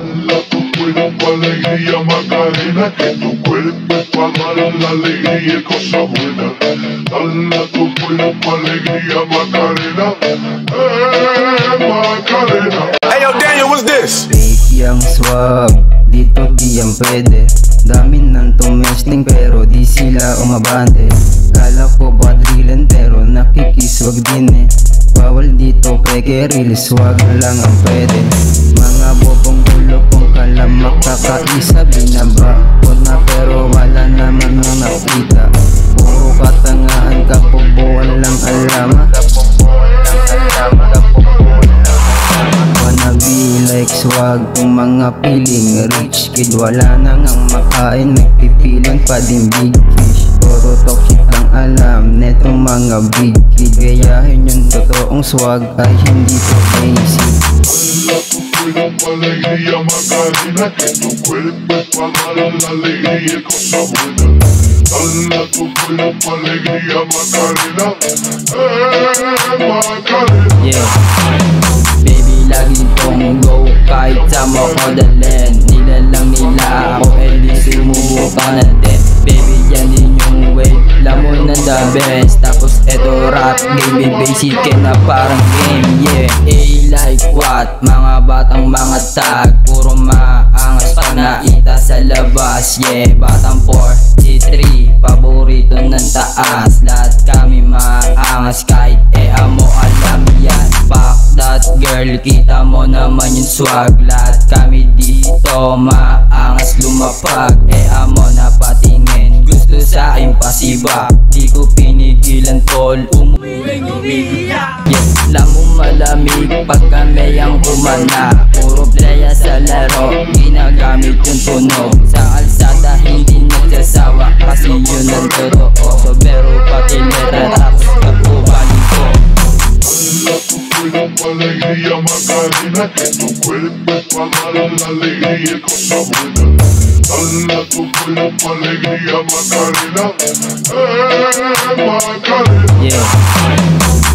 Dala tu cuerpo alegría Macarena, que tu cuerpo es para dar la alegría y cosas buenas. Dala tu cuerpo alegría Macarena, Macarena. Hey yo Daniel, what's this? Fake yang swag, dito di yan pwede. Dami ng tumesting pero di sila umabante. Kala ko ba drillan pero nakikiswag din eh. Bawal dito peke real, swag lang ang pwede. Mga bobong gulo kung kala makakaisa, binabakot na pero wala naman ang nakita. Puro katangaan, kapubuan lang alama. Wanna be like swag, kung mga piling rich kid, wala nang ang makain, nagpipilan pa din big fish. Puro toxic lang alam netong mga big kid, gayahin yung totoong swag ay hindi to basic. Dala tu cuerpo alegría Macarena, que tu cuerpo es para dar la alegría y cosas buenas. Dala tu cuerpo alegría Macarena, Macarena. Yeah, baby lagi tong go, kahit sa mo ko dalhin. Nilalang nila ako, di sumubukan natin. Baby yan din yung way, lamon na the best. Tapos eto rap game, basic na parang game. Yeah, like what? Mga batang mga tag, puro maangas pag naita sa labas. Yeah, batang 43, paborito ng taas. Lahat kami maangas kahit amo alam yan. Fuck that girl, kita mo naman yung swag. Lahat kami dito maangas lumapag. Amo na patingin, gusto sa akin pasiba. Di ko pinigilan tol, yes, lamong malamig pag kami ang umana. Puro playa sa laro, ginagamit yung tunog. Sa kalsada hindi nagsasawa, kasi yun ang totoo. Sobero pakilera tapos kapubali ko. Dala tu cuerpo alegría Macarena, que tu cuerpo es para dar la alegría y cosas buenas. Dala tu cuerpo alegría Macarena, Macarena. Yeah,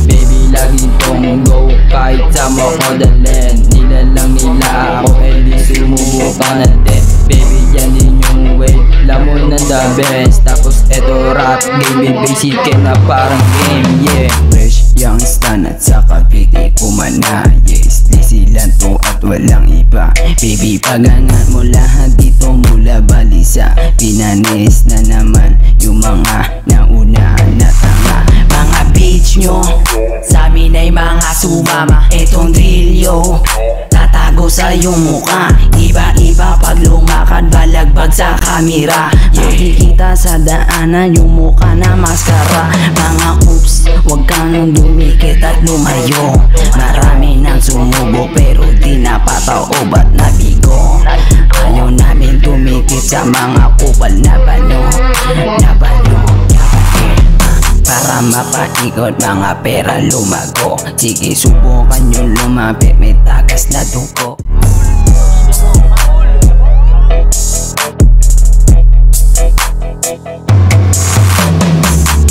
baby lagi tong go, kahit sa mo ko dalhin. Nilalang nila ako, di sumubukan natin. Baby yan din yung way, lamon na the best. Tapos eto rap game, basic na parang game. Yeah, fresh young stan at saka piti kumana. Yes, di sila to at walang iba. Baby pagangat mo lahat dito mula balisa. Pinanis na naman yung mga nauna na tanga. Mga bitch nyo, sa amin ay mga sumama. Etong drilyo, tatago sa iyong muka. Iba-iba pag lumakad, balagbag sa kamera. Makikita sa daanan yung muka na maskara. Mga oops, wag ka nang dumikit at lumayo. Marami nang sumubok pero di napataw o ba't nabigo. Ayaw namin dumikit sa mga kupal na bano. Para mapaikot mga pera lumago. Sige subukan nyo lumapit, may tagas na dugo.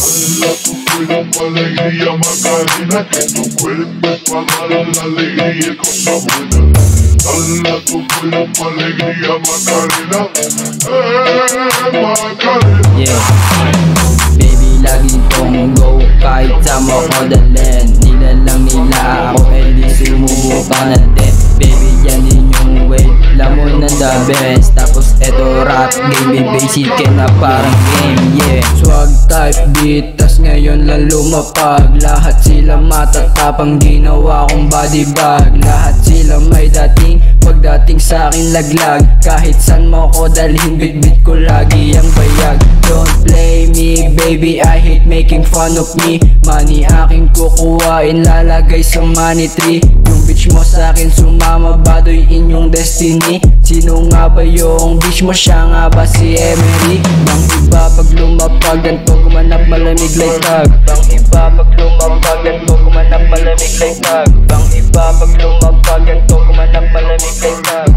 Dala tu cuerpo alegría Macarena, que tu cuerpo es para dar la alegría y cosas buenas. Dala tu cuerpo alegría Macarena, Macarena. Yeah, baby lagi tong go, kahit sa mo ko dalhin. Nilalang nila ako, di sumubukan natin. Baby yan din yung way, lamon na the best. Tapos eto rap game, basic na parang game. Yeah, swag type beat, tas ngayon lang lumapag. Lahat sila matatapang, ginawa kong body bag. Lahat sila may dating, pagdating sa akin laglag. Kahit san mo ko dalhin, bit-bit ko lagi ang bayag. Don't play me baby, I hate making fun of me. Money aking kukuhain, lalagay sa money tree. Yung bitch mo sa akin sumama, badoy inyong destiny. Sino nga ba yung bitch mo, siya nga ba si Emery? Bang iba pag lumapag, ganito gumanap malamig like tag. Bang iba pag lumapag, ganito gumanap malamig like tag. Bang iba pag lumapag, ganito gumanap malamig like tag.